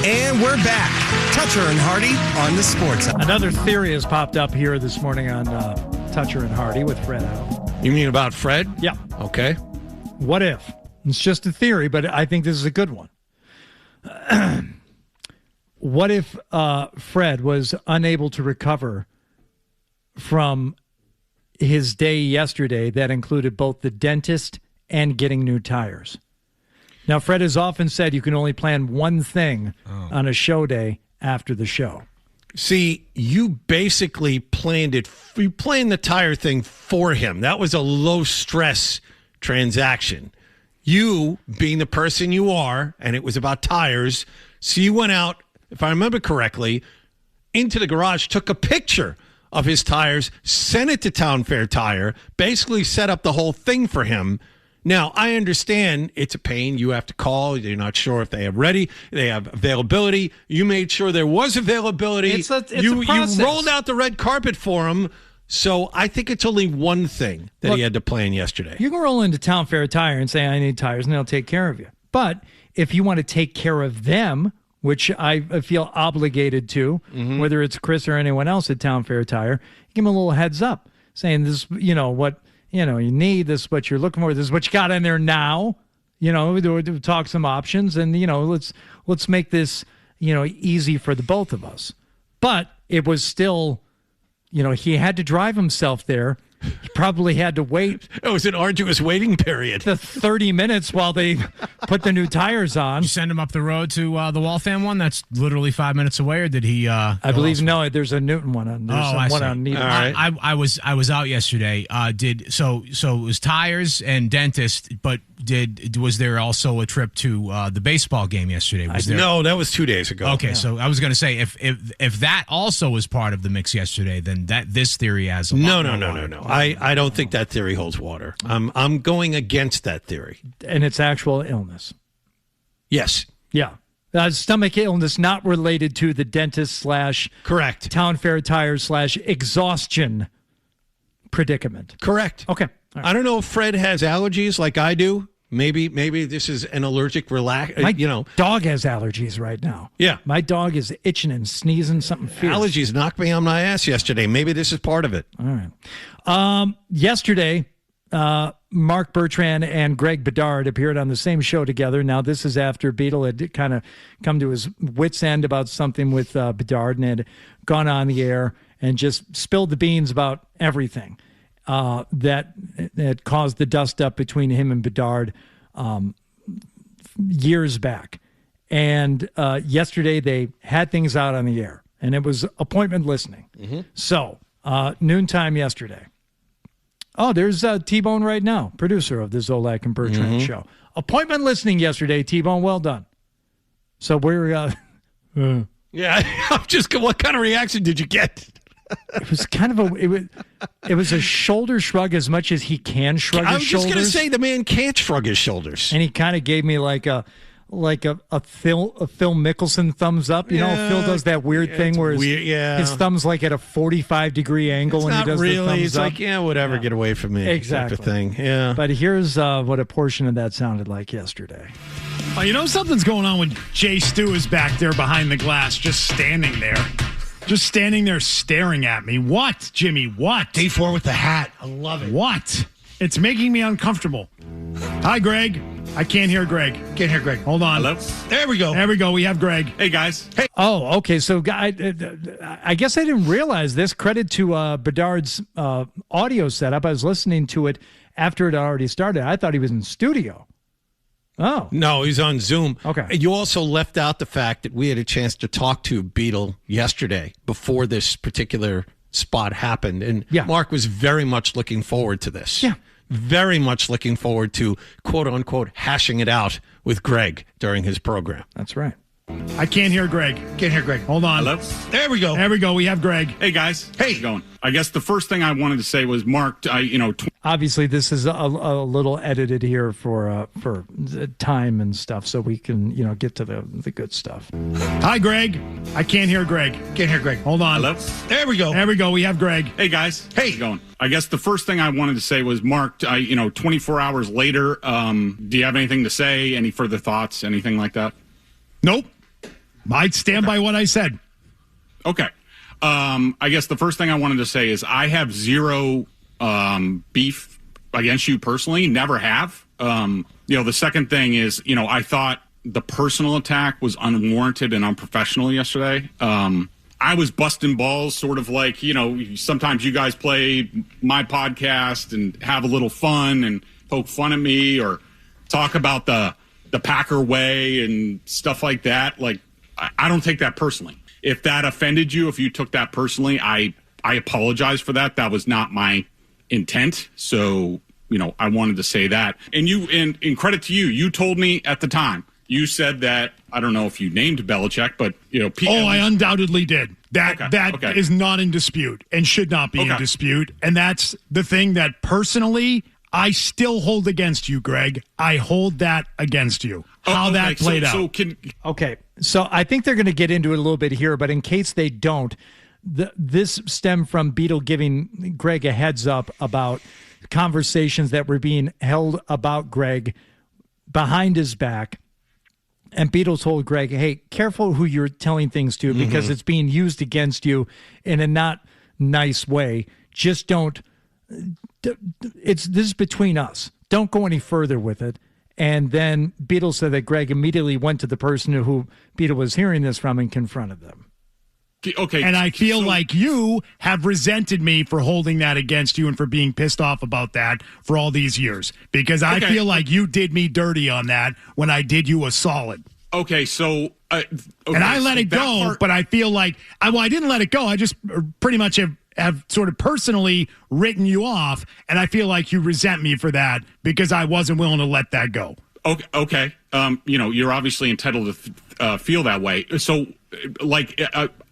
And we're back. Toucher and Hardy on the Sports Hour. Another theory has popped up here this morning on Toucher and Hardy with Fred out. You mean about Fred? Yeah. Okay. What if? It's just a theory, but I think this is a good one. What if Fred was unable to recover from his day yesterday that included both the dentist and getting new tires? Now, Fred has often said you can only plan one thing on a show day after the show. See, you basically planned it. You planned the tire thing for him. That was a low-stress transaction. You, being the person you are, and it was about tires, so you went out, if I remember correctly, into the garage, took a picture of his tires, sent it to Town Fair Tire, basically set up the whole thing for him. Now, I understand it's a pain. You have to call. You're not sure if they have availability. You made sure there was availability. It's a you process. rolled out the red carpet for him. So I think it's only one thing that he had to plan yesterday. You can roll into Town Fair Tire and say, I need tires, and they'll take care of you. But if you want to take care of them, which I feel obligated to, whether it's Chris or anyone else at Town Fair Tire, give them a little heads up, saying this, what you need, this is what you're looking for, this is what you got in there now. We talk some options, and let's make this easy for the both of us. But it was still, he had to drive himself there. He probably had to wait. It was an arduous waiting period. The 30 minutes while they put the new tires on. Did you send him up the road to the Waltham one? That's literally 5 minutes away, or did he? I believe no. There's a Newton one on. One on Needham. Right. I was out yesterday. So it was tires and dentist, but was there also a trip to the baseball game yesterday? No, that was 2 days ago. Okay, so I was going to say if that also was part of the mix yesterday, then this theory has a lot more water. I don't think that theory holds water. I'm going against that theory. And it's actual illness. Yes. Yeah. Stomach illness not related to the dentist / Correct. Town Fair Tire / exhaustion predicament. Correct. Okay. Right. I don't know if Fred has allergies like I do. Maybe this is an allergic My dog has allergies right now. Yeah. My dog is itching and sneezing something fierce. Allergies knocked me on my ass yesterday. Maybe this is part of it. All right. Yesterday, Marc, Bertrand, and Greg Bedard appeared on the same show together. Now, this is after Beetle had kind of come to his wit's end about something with Bedard and had gone on the air and just spilled the beans about everything that caused the dust up between him and Bedard years back. And yesterday they had things out on the air, and it was appointment listening. So, noontime yesterday. Oh, there's T-Bone right now, producer of the Zolak and Bertrand show. Appointment listening yesterday, T-Bone. Well done. So we're... Yeah, I'm just... What kind of reaction did you get? It was kind of it was a shoulder shrug as much as he can shrug his shoulders. I was just going to say the man can't shrug his shoulders. And he kind of gave me like a Phil Mickelson thumbs up. Phil does that weird thing where his thumb's like at a 45-degry angle when he does the thumbs up. It's like, whatever, get away from me. Exactly. Type of thing. Yeah. But here's what a portion of that sounded like yesterday. Something's going on when Jay Stu is back there behind the glass, just standing there. Just standing there staring at me. What, Jimmy? What? Day 4 with the hat. I love it. What? It's making me uncomfortable. Hi, Greg. I can't hear Greg. Can't hear Greg. Hold on. Hello? There we go. There we go. We have Greg. Hey, guys. Hey. Oh, okay. So I guess I didn't realize this. Credit to Bedard's audio setup. I was listening to it after it already started. I thought he was in studio. Oh. No, he's on Zoom. Okay. You also left out the fact that we had a chance to talk to Beetle yesterday before this particular spot happened. And Marc was very much looking forward to this. Yeah. Very much looking forward to, quote unquote, hashing it out with Greg during his program. That's right. I can't hear Greg. Can't hear Greg. Hold on. Hello? There we go. There we go. We have Greg. Hey, guys. Hey. How's it going? I guess the first thing I wanted to say was, Marc, obviously this is a little edited here for time and stuff, so we can, get to the good stuff. Hi, Greg. I can't hear Greg. Can't hear Greg. Hold on. Hello? There we go. There we go. We have Greg. Hey, guys. Hey. How's it going? I guess the first thing I wanted to say was, Marc, 24 hours later, do you have anything to say? Any further thoughts? Anything like that? Nope. I'd stand by what I said. Okay. I guess the first thing I wanted to say is I have zero beef against you personally. Never have. The second thing is, I thought the personal attack was unwarranted and unprofessional yesterday. I was busting balls, sort of like, sometimes you guys play my podcast and have a little fun and poke fun at me or talk about the Packer way and stuff like that. Like, I don't take that personally. If that offended you, if you took that personally, I apologize for that. That was not my intent. So, I wanted to say that. And in credit to you, you told me at the time, you said that, I don't know if you named Belichick, but, I undoubtedly did. That is not in dispute and should not be in dispute. And that's the thing that personally I still hold against you, Greg. I hold that against you. How that played out. Okay, so I think they're going to get into it a little bit here, but in case they don't, this stemmed from Beetle giving Greg a heads up about conversations that were being held about Greg behind his back. And Beetle told Greg, hey, careful who you're telling things to because it's being used against you in a not nice way. Just don't. This is between us. Don't go any further with it. And then Beetle said that Greg immediately went to the person who Beetle was hearing this from and confronted them. Okay. And I feel like you have resented me for holding that against you and for being pissed off about that for all these years. Because I feel like you did me dirty on that when I did you a solid. Okay, so... and I let it go, but I feel like... I didn't let it go. I just pretty much have sort of personally written you off, and I feel like you resent me for that because I wasn't willing to let that go. Okay. You're obviously entitled to feel that way. So,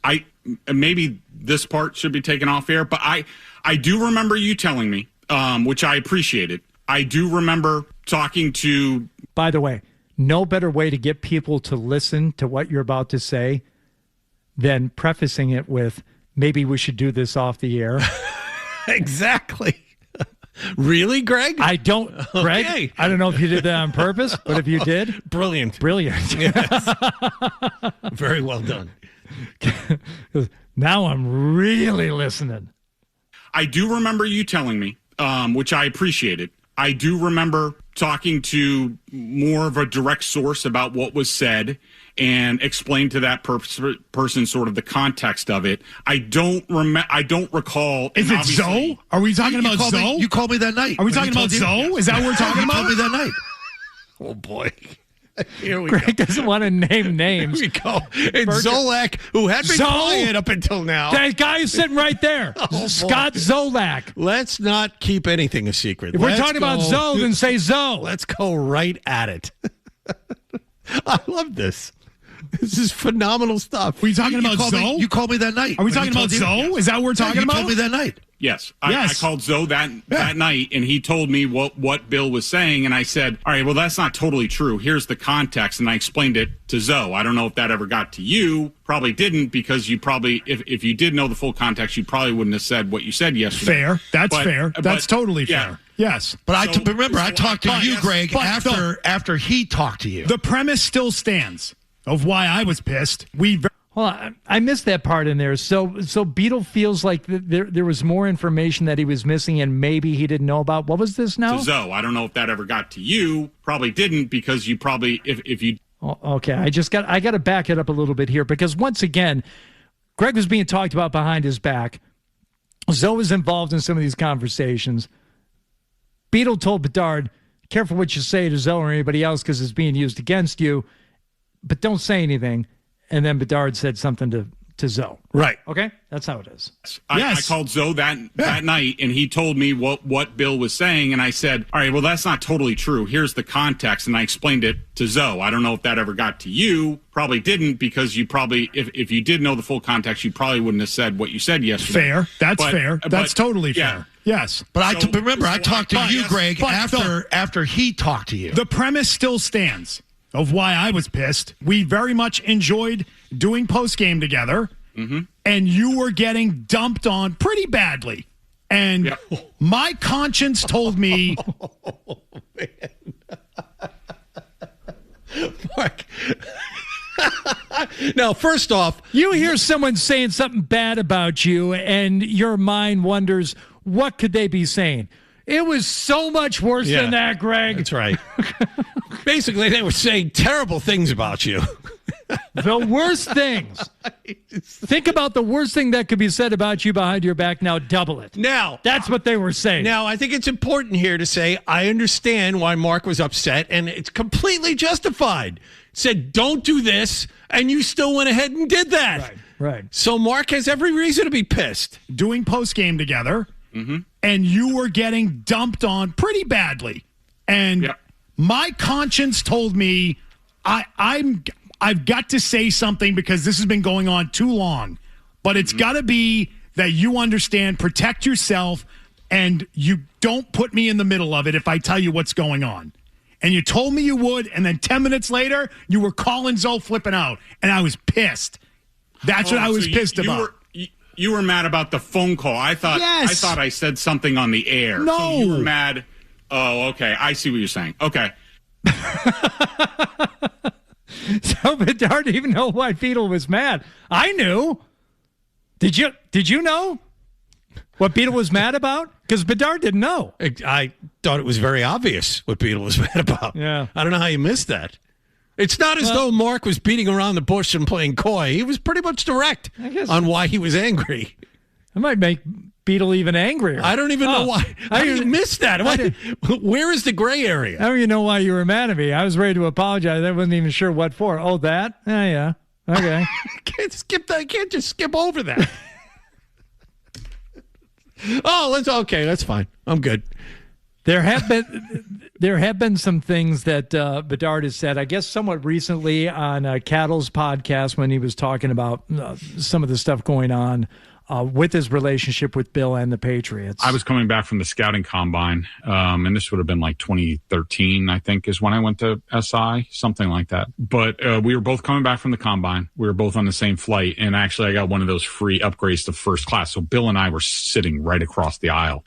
I maybe this part should be taken off air, but I do remember you telling me, which I appreciated. I do remember talking to... By the way, no better way to get people to listen to what you're about to say than prefacing it with, maybe we should do this off the air. Exactly. Really, Greg? I don't, Greg. Okay. I don't know if you did that on purpose, but if you did, Brilliant. Yes. Very well done. Now I'm really listening. I do remember you telling me, which I appreciated. I do remember talking to more of a direct source about what was said and explain to that person sort of the context of it. I don't recall. Is it Zoe? Are we talking about Zoe? You called me that night. Are we talking about Zoe? Is that what we're talking about? You told me that night. Oh, boy. Here we Greg go. doesn't want to name names. Here we go. And Zolak, who had been quiet up until now. That guy is sitting right there. Scott Zolak. Let's not keep anything a secret. If we're talking about Zoe, then say Zoe. Let's go right at it. I love this. This is phenomenal stuff. Are we talking about Zoe? You called me that night. Are we talking about Zoe? Is that what we're talking about? You told me that night. Yes. I called Zoe that night, and he told me what Bill was saying, and I said, all right, well, that's not totally true. Here's the context, and I explained it to Zoe. I don't know if that ever got to you. Probably didn't, because you probably, if you did know the full context, you probably wouldn't have said what you said yesterday. Fair. That's fair. That's totally fair. Yes. But I talked to you, Greg, after he talked to you. The premise still stands of why I was pissed. Hold on, I missed that part in there. So Beetle feels like there was more information that he was missing and maybe he didn't know about. What was this now? To Zoe. I don't know if that ever got to you. Probably didn't, because you probably, if you... Oh, okay, I got to back it up a little bit here, because once again, Greg was being talked about behind his back. Zoe was involved in some of these conversations. Beetle told Bedard, careful what you say to Zoe or anybody else because it's being used against you, but don't say anything. And then Bedard said something to Zoe. Right. Okay? That's how it is. I called Zoe that night, and he told me what Bill was saying, and I said, all right, well, that's not totally true. Here's the context, and I explained it to Zoe. I don't know if that ever got to you. Probably didn't, because you probably, if you did know the full context, you probably wouldn't have said what you said yesterday. Fair. That's fair. That's totally fair. Yes. But I talked to you, Greg, after he talked to you. The premise still stands of why I was pissed. We very much enjoyed doing post-game together, and you were getting dumped on pretty badly. And my conscience told me... Oh, man. Mark. Now, first off, you hear someone saying something bad about you, and your mind wonders, what could they be saying? It was so much worse than that, Greg. That's right. Basically, they were saying terrible things about you. The worst things. Think about the worst thing that could be said about you behind your back. Now double it. Now, that's what they were saying. Now, I think it's important here to say I understand why Marc was upset, and it's completely justified. Said, don't do this, and you still went ahead and did that. Right. So Marc has every reason to be pissed. Doing post-game together, and you were getting dumped on pretty badly. And my conscience told me I've got to say something because this has been going on too long. But it's got to be that you understand, protect yourself, and you don't put me in the middle of it if I tell you what's going on. And you told me you would, and then 10 minutes later, you were calling Zoe flipping out, and I was pissed. That's what I was pissed about. You were mad about the phone call. I thought I said something on the air. No. So you were mad. Oh, okay. I see what you're saying. Okay. So Bedard didn't even know why Beetle was mad. I knew. Did you know what Beetle was mad about? Because Bedard didn't know. I thought it was very obvious what Beetle was mad about. Yeah. I don't know how you missed that. It's not as though Marc was beating around the bush and playing coy. He was pretty much direct on why he was angry. I might make Beetle even angrier. I don't even know why. How do you miss that? Where is the gray area? I don't even know why you were mad at me. I was ready to apologize. I wasn't even sure what for. Oh, that? Yeah. Okay. Can't skip that. Can't just skip over that. Okay. That's fine. I'm good. There have been some things that Bedard has said, I guess somewhat recently on Cattle's podcast when he was talking about some of the stuff going on with his relationship with Bill and the Patriots. I was coming back from the scouting combine, and this would have been like 2013, I think, is when I went to SI, something like that. But we were both coming back from the combine. We were both on the same flight, and actually I got one of those free upgrades to first class. So Bill and I were sitting right across the aisle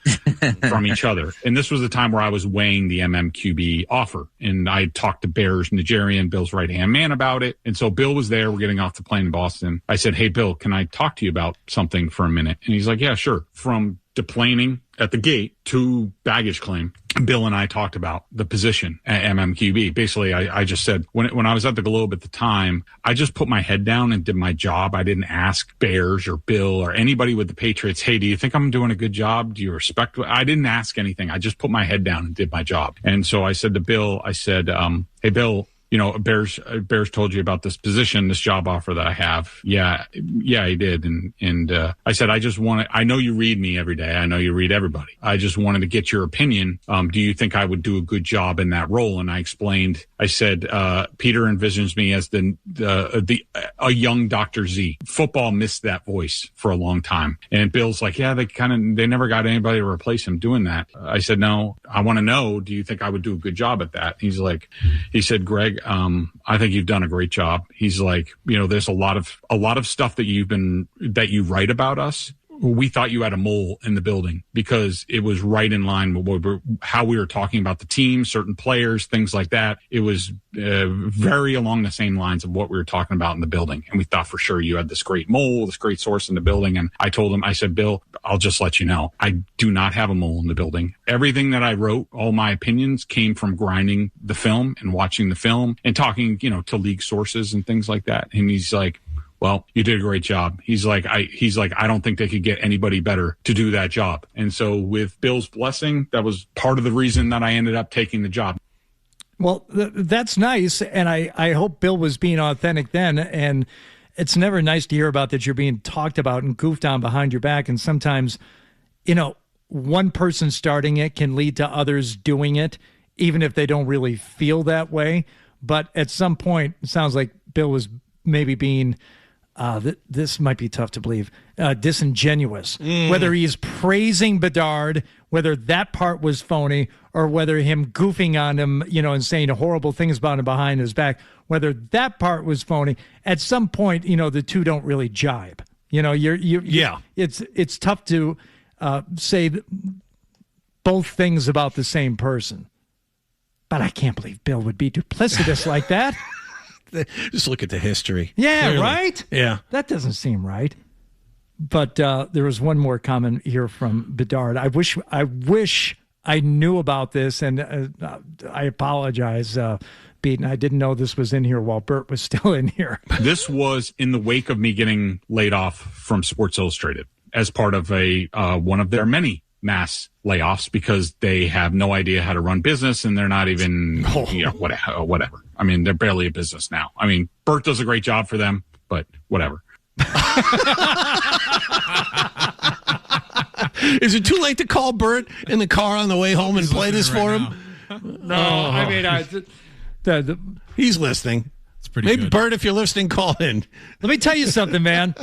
from each other. And this was the time where I was weighing the MMQB offer, and I talked to Bears Nigerian, Bill's right-hand man, about it. And so Bill was there. We're getting off the plane in Boston. I said, hey, Bill, can I talk to you about something for a minute? And he's like, yeah, sure. From deplaning at the gate to baggage claim, Bill and I talked about the position at MMQB. Basically, I just said, when I was at the Globe at the time, I just put my head down and did my job. I didn't ask Bears or Bill or anybody with the Patriots, hey, do you think I'm doing a good job? Do you respect? I didn't ask anything. I just put my head down and did my job. And so I said to Bill, I said, hey, Bill, you know, Bears told you about this position, this job offer that I have. Yeah, he did. And I said, I know you read me every day. I know you read everybody. I just wanted to get your opinion. Do you think I would do a good job in that role? And I explained, I said, Peter envisions me as a young Dr. Z. Football missed that voice for a long time. And Bill's like, yeah, they never got anybody to replace him doing that. I said, no, I want to know, do you think I would do a good job at that? He said, Greg, I think you've done a great job. He's like, you know, there's a lot of stuff that you write about us. We thought you had a mole in the building because it was right in line with how we were talking about the team, certain players, things like that. It was very along the same lines of what we were talking about in the building. And we thought for sure you had this great mole, this great source in the building. And I told him, I said, Bill, I'll just let you know, I do not have a mole in the building. Everything that I wrote, all my opinions came from grinding the film and watching the film and talking, you know, to league sources and things like that. And he's like, well, you did a great job. He's like, I don't think they could get anybody better to do that job. And so with Bill's blessing, that was part of the reason that I ended up taking the job. Well, that's nice. And I hope Bill was being authentic then. And it's never nice to hear about that you're being talked about and goofed on behind your back. And sometimes, you know, one person starting it can lead to others doing it, even if they don't really feel that way. But at some point, it sounds like Bill was maybe being this might be tough to believe, disingenuous. Whether he's praising Bedard, whether that part was phony, or whether him goofing on him, you know, and saying horrible things about him behind his back, whether that part was phony, at some point, you know, the two don't really jibe. You know, it's tough to say both things about the same person. But I can't believe Bill would be duplicitous like that. Just look at the history. Yeah, Clearly. right? Yeah. That doesn't seem right. But there was one more comment here from Bedard. I wish I knew about this, and I apologize, Beaton. I didn't know this was in here while Bert was still in here. This was in the wake of me getting laid off from Sports Illustrated as part of one of their many mass layoffs because they have no idea how to run business and they're not even, whatever. I mean, they're barely a business now. I mean, Bert does a great job for them, but whatever. Is it too late to call Bert in the car on the way home and play this for him? No, I mean, he's listening. It's pretty Maybe good. Bert, if you're listening, call in. let me tell you something, man.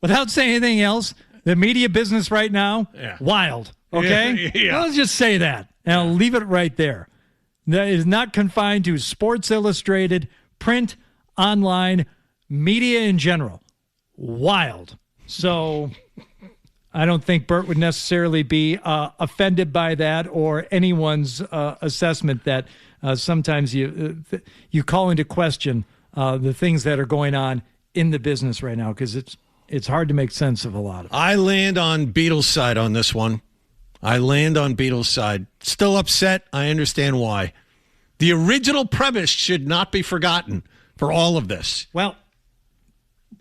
Without saying anything else, the media business right now, wild. Okay? Yeah. Let's just say that. And I'll leave it right there. That is not confined to Sports Illustrated, print, online, media in general. Wild. So I don't think Bert would necessarily be offended by that or anyone's assessment that sometimes you call into question the things that are going on in the business right now because it's hard to make sense of a lot of it. I land on Beetle's side on this one. Still upset. I understand why. The original premise should not be forgotten for all of this. Well,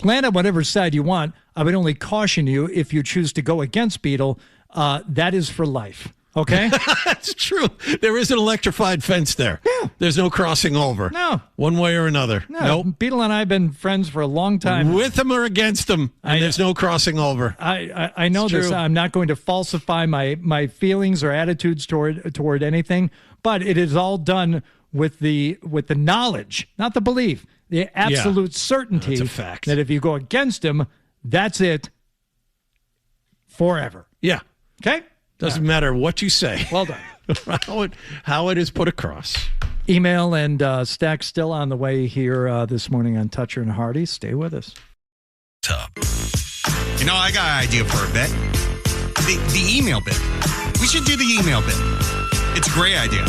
land on whatever side you want. I would only caution you if you choose to go against Beetle. That is for life. Okay? That's true. There is an electrified fence there. Yeah. There's no crossing over. No. One way or another. No, Nope. Beetle and I have been friends for a long time. With them or against them. And there's no crossing over. I know It's this. true. I'm not going to falsify my feelings or attitudes toward anything, but it is all done with the knowledge, not the belief, the absolute certainty That's a fact. that if you go against him, that's it forever. Yeah. Okay? Doesn't matter what you say. Well done. how it is put across. Email and stack still on the way here this morning on Toucher and Hardy. Stay with us. You know, I got an idea for a bit. The email bit. We should do the email bit. It's a great idea.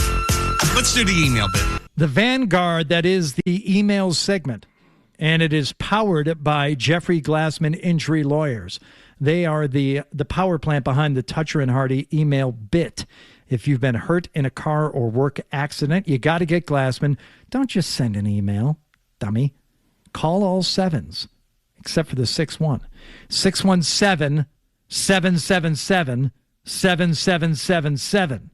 Let's do the email bit. The Vanguard, that is the email segment, and it is powered by Jeffrey Glassman Injury Lawyers. They are the power plant behind the Toucher and Hardy email bit. If you've been hurt in a car or work accident, you got to get Glassman. Don't just send an email, dummy. Call all sevens, except for the 6-1. 617-777-7777.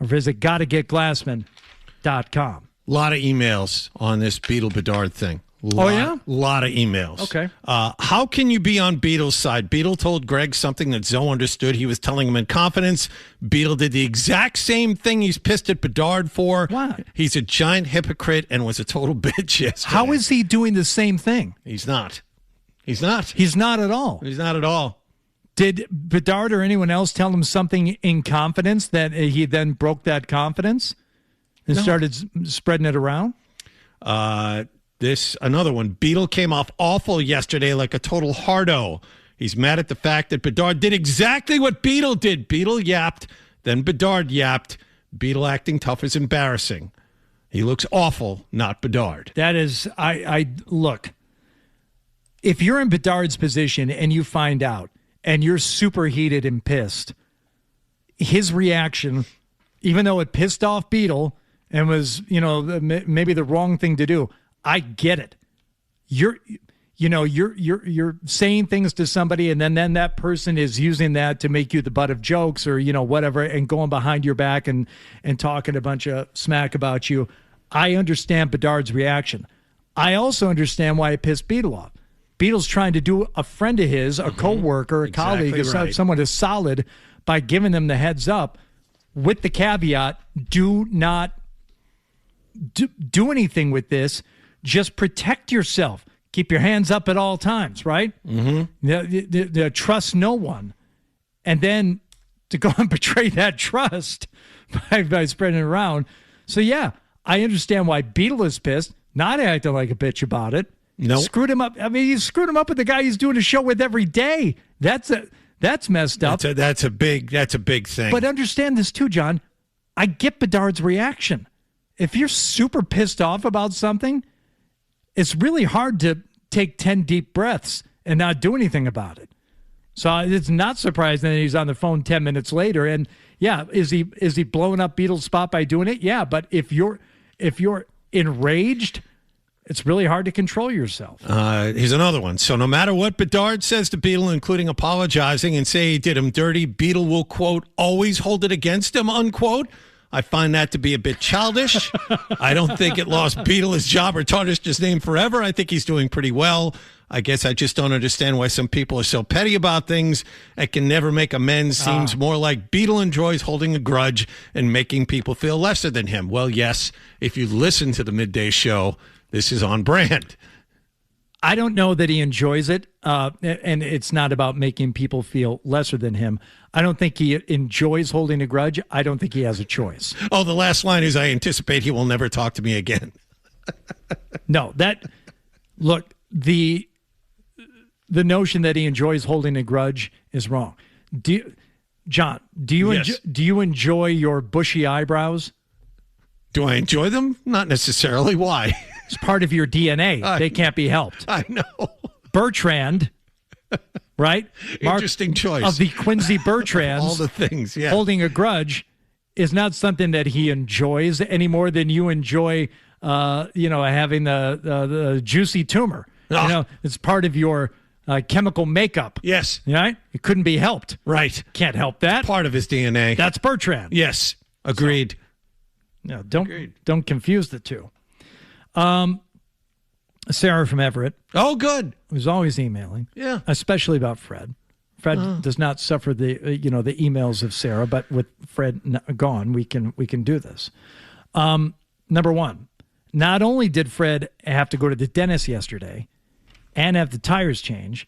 Or visit gottagetglassman.com. A lot of emails on this Beetle Bedard thing. Lot of emails. Okay. How can you be on Beetle's side? Beetle told Greg something that Zoe understood. He was telling him in confidence. Beetle did the exact same thing he's pissed at Bedard for. What? He's a giant hypocrite and was a total bitch yesterday. How is he doing the same thing? He's not. He's not. He's not at all. He's not at all. Did Bedard or anyone else tell him something in confidence that he then broke that confidence and started spreading it around? Another one. Beetle came off awful yesterday like a total hardo. He's mad at the fact that Bedard did exactly what Beetle did. Beetle yapped, then Bedard yapped. Beetle acting tough is embarrassing. He looks awful, not Bedard. That is, I look, if you're in Bedard's position and you find out and you're super heated and pissed, his reaction, even though it pissed off Beetle and was, maybe the wrong thing to do, I get it. You're saying things to somebody and then that person is using that to make you the butt of jokes or, whatever, and going behind your back and talking a bunch of smack about you. I understand Bedard's reaction. I also understand why it pissed Beetle off. Beetle's trying to do a friend of his, a coworker, a colleague, right. someone as solid by giving them the heads up with the caveat, do not do anything with this. Just protect yourself. Keep your hands up at all times, right? Mm-hmm. Trust no one. And then to go and betray that trust by spreading it around. So, yeah, I understand why Beetle is pissed, not acting like a bitch about it. No. Screwed him up. I mean, you screwed him up with the guy he's doing a show with every day. That's messed up. That's a big thing. But understand this too, John. I get Bedard's reaction. if you're super pissed off about something, it's really hard to take 10 deep breaths and not do anything about it. So it's not surprising that he's on the phone 10 minutes later. And yeah, is he blowing up Beetle's spot by doing it? Yeah, but if you're enraged, it's really hard to control yourself. Here's another one. So no matter what Bedard says to Beetle, including apologizing and say he did him dirty, Beetle will, quote, always hold it against him, unquote. I find that to be a bit childish. I don't think it lost Beetle his job or tarnished his name forever. I think he's doing pretty well. I guess I just don't understand why some people are so petty about things and can never make amends. Seems more like Beetle enjoys holding a grudge and making people feel lesser than him. Well, yes, if you listen to the midday show, this is on brand. I don't know that he enjoys it, and it's not about making people feel lesser than him. I don't think he enjoys holding a grudge. I don't think he has a choice. Oh, the last line is, I anticipate he will never talk to me again. No, look, the notion that he enjoys holding a grudge is wrong. John, do you enjoy your bushy eyebrows? Do I enjoy them? Not necessarily. Why? It's part of your DNA. They can't be helped. I know. Bertrand, right? Marc, interesting choice. Of the Quincy Bertrands. All the things, yeah. Holding a grudge is not something that he enjoys any more than you enjoy, having the juicy tumor. Oh. It's part of your chemical makeup. Yes. Right? It couldn't be helped. Right. Can't help that. Part of his DNA. That's Bertrand. Yes. Agreed. No, don't confuse the two. Sarah from Everett. Oh, good. Who's always emailing. Yeah. Especially about Fred. Fred does not suffer the emails of Sarah, but with Fred gone, we can do this. Number one, not only did Fred have to go to the dentist yesterday and have the tires changed,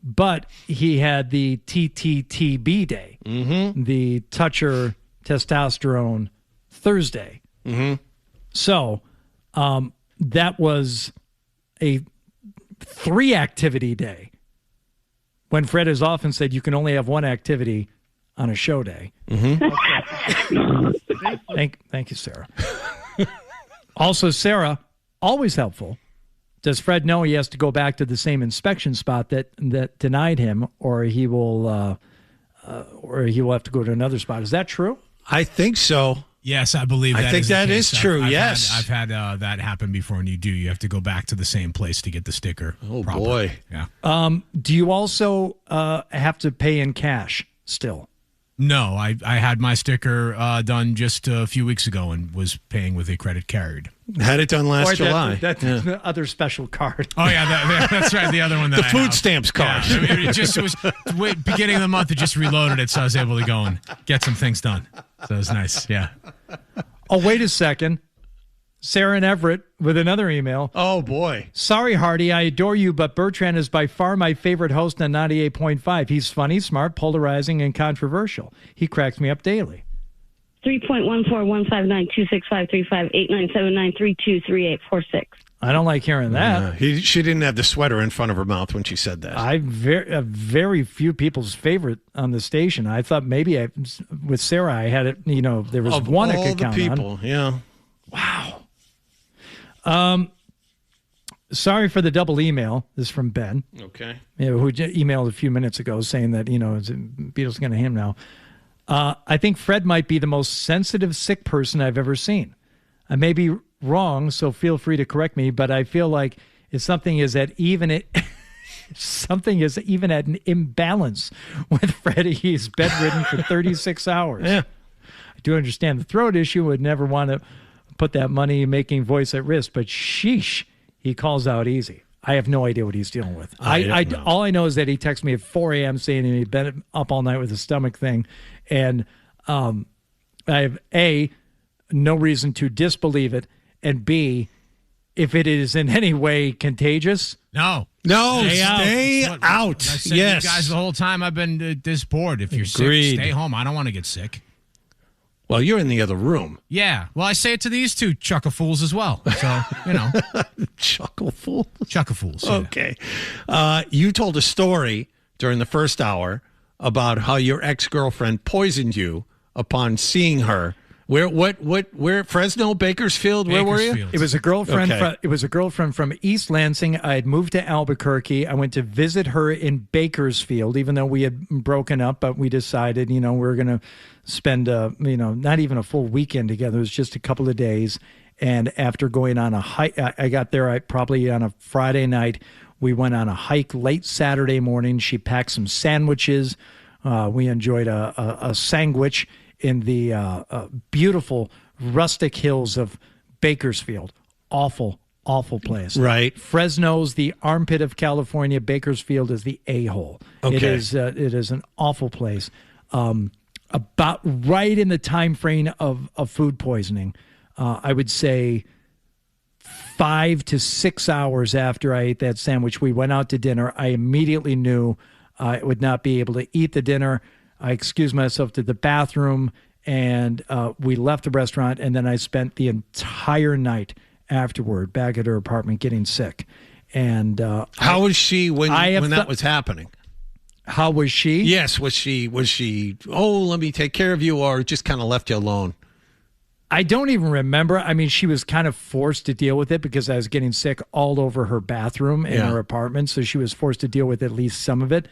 but he had the TTTB day, the Toucher Testosterone Thursday. So that was a 3-activity day when Fred is off and said you can only have one activity on a show day. Thank you, Sarah. Also, Sarah, always helpful. Does Fred know he has to go back to the same inspection spot that denied him, or he will have to go to another spot? Is that true? I think so. Yes, I believe that. I think that is true. Yes, I've had that happen before, and you have to go back to the same place to get the sticker. Oh proper. Boy, yeah. Do you also have to pay in cash still? No, I had my sticker done just a few weeks ago and was paying with a credit card. Had it done last July. That's the other special card. Oh yeah, that's right. The other one that the food stamps card. Yeah, it was beginning of the month. It just reloaded it, so I was able to go and get some things done. So it was nice. Yeah. Oh, wait a second. Sarah and Everett with another email. Oh, boy. Sorry, Hardy, I adore you, but Bertrand is by far my favorite host on 98.5. He's funny, smart, polarizing, and controversial. He cracks me up daily. 3.14-159-265-3589-7939-323846. I don't like hearing that. She didn't have the sweater in front of her mouth when she said that. Very few people's favorite on the station. I thought maybe with Sarah, I had it, there was of one I all could the count people, on. Yeah. Wow. Sorry for the double email. This is from Ben. Okay. Who emailed a few minutes ago saying that, Beatles going to him now. I think Fred might be the most sensitive, sick person I've ever seen. I may be wrong, so feel free to correct me, but I feel like if something is at an imbalance with Fred, he's bedridden for 36 hours. Yeah. I do understand the throat issue, would never want to put that money-making voice at risk, but sheesh, he calls out easy. I have no idea what he's dealing with. All I know is that he texted me at 4 a.m. saying he'd been up all night with a stomach thing, and I have A, no reason to disbelieve it, and B, if it is in any way contagious, no, stay out. I said yes, you guys, the whole time I've been this bored. If you're Agreed. sick, stay home. I don't want to get sick. Well, you're in the other room. Yeah. Well, I say it to these two chuckle-fools as well. So, Chuckle-fool? Chuckle-fools. Yeah. Okay. You told a story during the first hour about how your ex-girlfriend poisoned you upon seeing her Where Fresno, Bakersfield? Where were you? Bakersfield. It was a girlfriend. Okay. It was a girlfriend from East Lansing. I had moved to Albuquerque. I went to visit her in Bakersfield, even though we had broken up. But we decided, we were going to spend, not even a full weekend together. It was just a couple of days. And after going on a hike, I got there probably on a Friday night. We went on a hike late Saturday morning. She packed some sandwiches. We enjoyed a sandwich in the beautiful rustic hills of Bakersfield. Awful, awful place. Right. Fresno's the armpit of California. Bakersfield is the a-hole. Okay. It is an awful place. About right in the time frame of food poisoning. I would say 5 to 6 hours after I ate that sandwich, we went out to dinner. I immediately knew I would not be able to eat the dinner. I excused myself to the bathroom, and we left the restaurant, and then I spent the entire night afterward back at her apartment getting sick. And how was she when that was happening? How was she? Yes, was she, let me take care of you, or just kind of left you alone? I don't even remember. I mean, she was kind of forced to deal with it because I was getting sick all over her bathroom in her apartment, so she was forced to deal with at least some of it.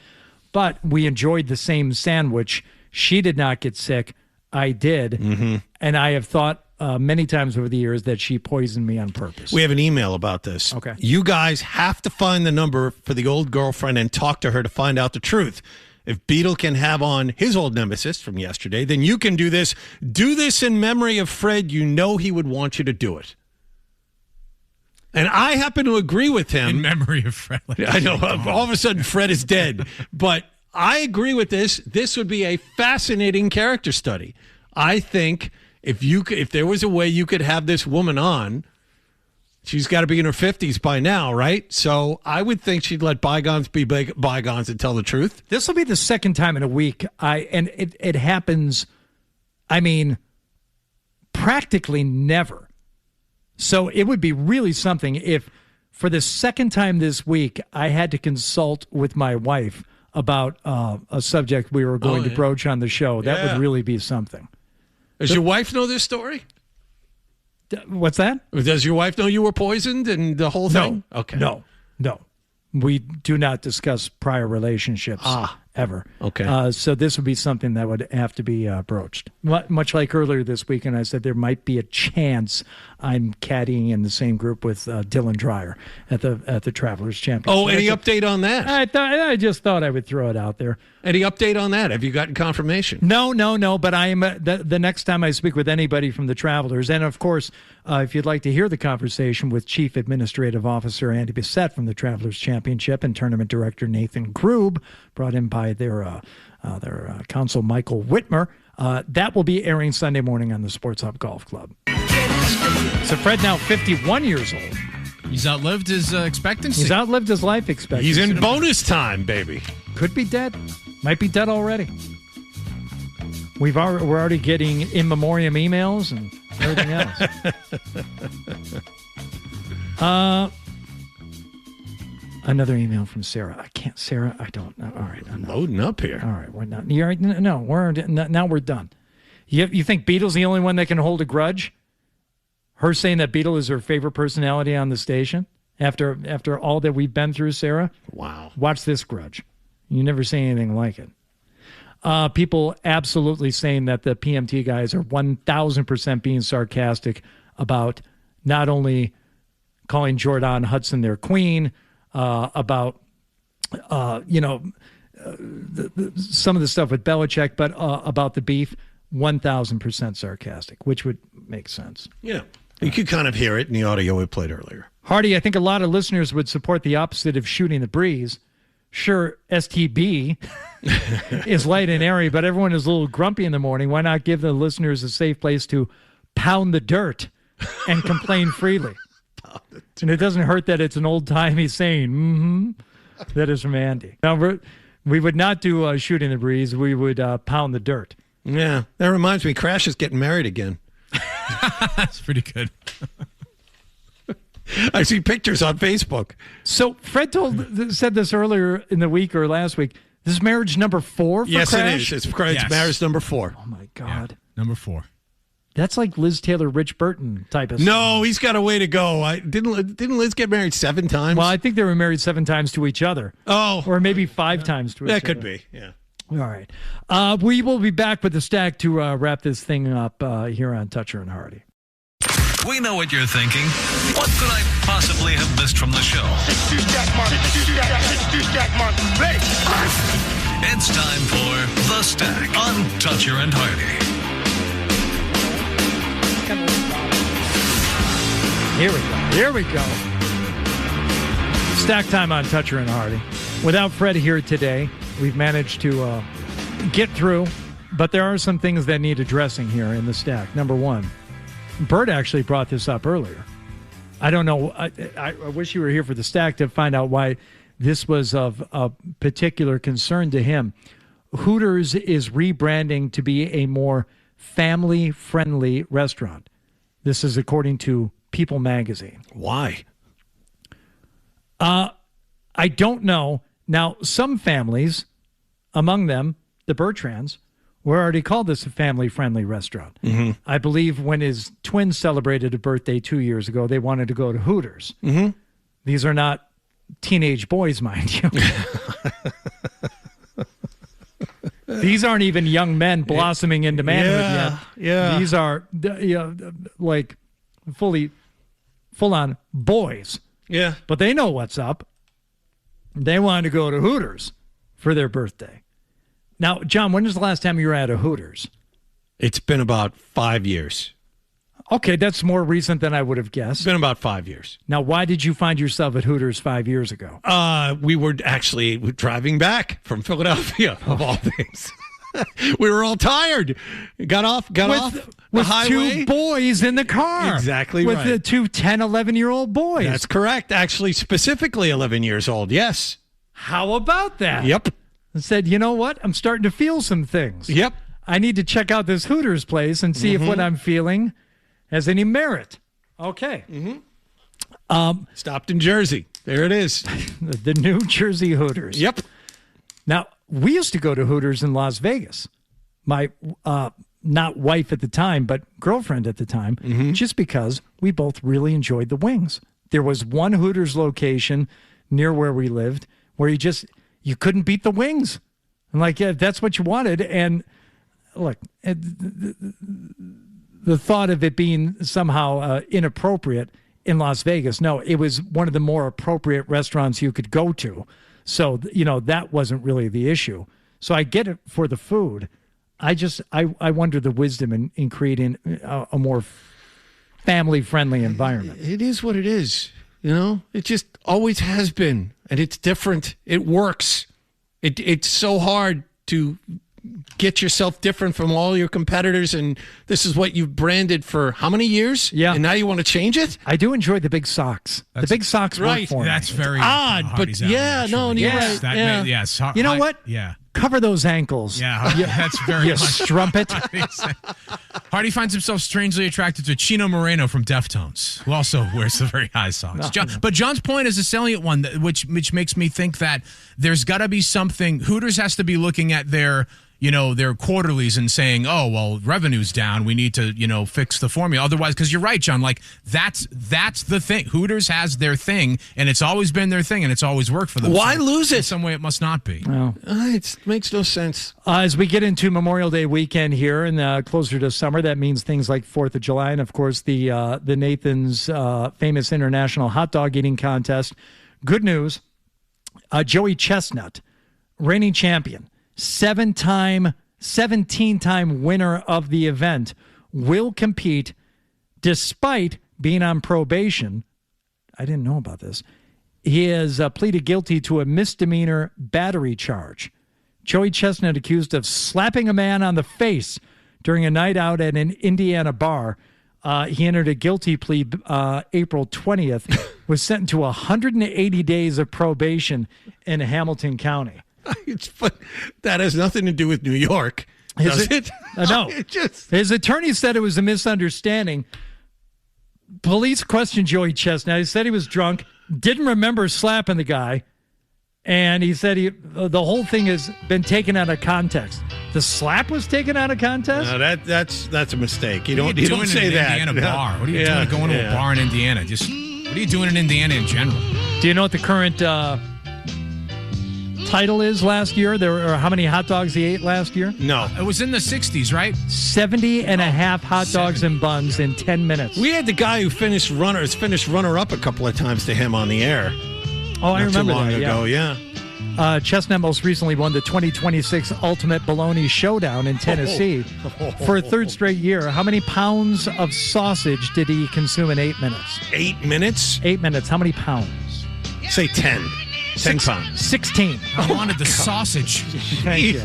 But we enjoyed the same sandwich. She did not get sick. I did. Mm-hmm. And I have thought many times over the years that she poisoned me on purpose. We have an email about this. Okay. You guys have to find the number for the old girlfriend and talk to her to find out the truth. If Beetle can have on his old nemesis from yesterday, then you can do this. Do this in memory of Fred. You know he would want you to do it. And I happen to agree with him. In memory of Fred. I know. All of a sudden, Fred is dead. But I agree with this. This would be a fascinating character study. I think if there was a way you could have this woman on, she's got to be in her 50s by now, right? So I would think she'd let bygones be bygones and tell the truth. This will be the second time in a week. And it happens, I mean, practically never. So it would be really something if for the second time this week I had to consult with my wife about a subject we were going to broach on the show. That would really be something. Does your wife know this story? What's that? Does your wife know you were poisoned and the whole thing? No. Okay. No. We do not discuss prior relationships ever. Okay. So this would be something that would have to be broached. Much like earlier this weekend, I said there might be a chance I'm caddying in the same group with Dylan Dreyer at the Travelers Championship. Oh, any update on that? I just thought I would throw it out there. Any update on that? Have you gotten confirmation? No. But I am the next time I speak with anybody from the Travelers, and of course, if you'd like to hear the conversation with Chief Administrative Officer Andy Bissett from the Travelers Championship and Tournament Director Nathan Grube, brought in by their counsel Michael Whitmer, that will be airing Sunday morning on the Sports Hub Golf Club. So Fred now 51 years old. He's outlived his expectancy. He's outlived his life expectancy. He's in bonus time, baby. Could be dead. Might be dead already. We're already getting in memoriam emails and everything else. Another email from Sarah. I don't know. All right. I'm loading up here. All right. We're not. Now we're done. You think Beetle's the only one that can hold a grudge? Her saying that Beetle is her favorite personality on the station after all that we've been through, Sarah? Wow. Watch this grudge. You never say anything like it. People absolutely saying that the PMT guys are 1,000% being sarcastic about not only calling Jordan Hudson their queen, about some of the stuff with Belichick, but about the beef, 1,000% sarcastic, which would make sense. Yeah. You could kind of hear it in the audio we played earlier. Hardy, I think a lot of listeners would support the opposite of shooting the breeze. Sure, STB is light and airy, but everyone is a little grumpy in the morning. Why not give the listeners a safe place to pound the dirt and complain freely? And it doesn't hurt that it's an old-timey saying, That is from Andy. Now, we would not do shooting the breeze. We would pound the dirt. Yeah, that reminds me, Crash is getting married again. That's pretty good. I see pictures on Facebook. So Fred said this earlier in the week or last week. This is marriage number 4 for yes, Crash? it is. It's marriage number 4. Oh, my God. Yeah, number 4. That's like Liz Taylor, Rich Burton type of stuff. No, he's got a way to go. Didn't Liz get married 7 times? Well, I think they were married 7 times to each other. Oh. Or maybe 5 times to each other. That could be, yeah. All right. We will be back with the stack to wrap this thing up here on Toucher and Hardy. We know what you're thinking. What could I possibly have missed from the show? It's time for The Stack on Toucher and Hardy. Here we go. Stack time on Toucher and Hardy. Without Fred here today, we've managed to get through, but there are some things that need addressing here in the stack. Number one, Bert actually brought this up earlier. I don't know. I wish you were here for the stack to find out why this was of a particular concern to him. Hooters is rebranding to be a more family-friendly restaurant. This is according to People magazine. Why? I don't know. Now, some families, among them, the Bertrands, were already called this a family-friendly restaurant. Mm-hmm. I believe when his twins celebrated a birthday 2 years ago, they wanted to go to Hooters. Mm-hmm. These are not teenage boys, mind you. These aren't even young men blossoming into manhood yet. Yeah. These are like full-on boys. Yeah. But they know what's up. They wanted to go to Hooters for their birthday. Now, John, when was the last time you were at a Hooters? It's been about 5 years. Okay, that's more recent than I would have guessed. It's been about 5 years. Now, why did you find yourself at Hooters 5 years ago? We were actually driving back from Philadelphia, of all things. We were all tired. Got off the highway. 2 boys in the car. Exactly with right. With the 2 10, 11-year-old boys. That's correct. Actually, specifically 11 years old. Yes. How about that? Yep. And said, you know what? I'm starting to feel some things. Yep. I need to check out this Hooters place and see if what I'm feeling has any merit. Okay. Mm-hmm. Stopped in Jersey. There it is. The New Jersey Hooters. Yep. Now, we used to go to Hooters in Las Vegas. My not wife at the time, but girlfriend at the time, just because we both really enjoyed the wings. There was one Hooters location near where we lived where you couldn't beat the wings. And like, yeah, that's what you wanted. And look, the thought of it being somehow inappropriate in Las Vegas, no, it was one of the more appropriate restaurants you could go to. So, that wasn't really the issue. So I get it for the food. I wonder the wisdom in creating a more family-friendly environment. It is what it is. It just always has been. And it's different. It works. It's so hard to get yourself different from all your competitors, and this is what you've branded for how many years? Yeah. And now you want to change it? I do enjoy the big socks. The big socks work for me. That's very odd, but Hardy's alley, yeah, actually. no, and you're Yes. right. Yeah. Yes. You know what? Yeah. Cover those ankles. Yeah, that's very You much. strumpet. Hardy finds himself strangely attracted to Chino Moreno from Deftones, who also wears the very high socks. But John's point is a salient one, which makes me think that there's got to be something. Hooters has to be looking at their quarterlies and saying, oh, well, revenue's down. We need to, fix the formula. Otherwise, because you're right, John, like that's the thing. Hooters has their thing, and it's always been their thing, and it's always worked for them. Why lose it? In some way, it must not be. Well, It makes no sense. as we get into Memorial Day weekend here and closer to summer, that means things like 4th of July and, of course, the Nathan's famous international hot dog eating contest. Good news, Joey Chestnut, reigning champion, 17-time winner of the event, will compete despite being on probation. I didn't know about this. He has pleaded guilty to a misdemeanor battery charge. Joey Chestnut accused of slapping a man on the face during a night out at an Indiana bar. He entered a guilty plea April 20th, was sentenced to 180 days of probation in Hamilton County. But that has nothing to do with New York, does it? No. His attorney said it was a misunderstanding. Police questioned Joey Chestnut. He said he was drunk, didn't remember slapping the guy. And he said the whole thing has been taken out of context. The slap was taken out of context? No, that's a mistake. You What don't are you doing say in that. an Indiana bar? What are you doing going to a bar in Indiana? What are you doing in Indiana in general? Do you know what the current title is last year? Or how many hot dogs he ate last year? No. It was in the 60s, right? 70 and a half hot dogs and buns in 10 minutes. We had the guy who finished runner-up a couple of times to him on the air. Oh, I remember Not too long that, ago, yeah. Chestnut most recently won the 2026 Ultimate Bologna Showdown in Tennessee for a third straight year. How many pounds of sausage did he consume in 8 minutes? 8 minutes? 8 minutes. How many pounds? Say 10. 10 pounds. 16. I wanted the sausage. Thank you.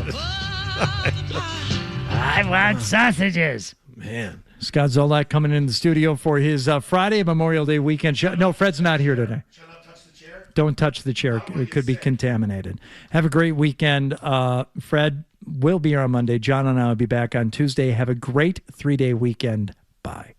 I want sausages. Man. Scott Zolak coming in the studio for his Friday Memorial Day weekend show. No, Fred's not here today. Don't touch the chair. It could be contaminated. Have a great weekend. Fred will be here on Monday. John and I will be back on Tuesday. Have a great 3-day weekend. Bye.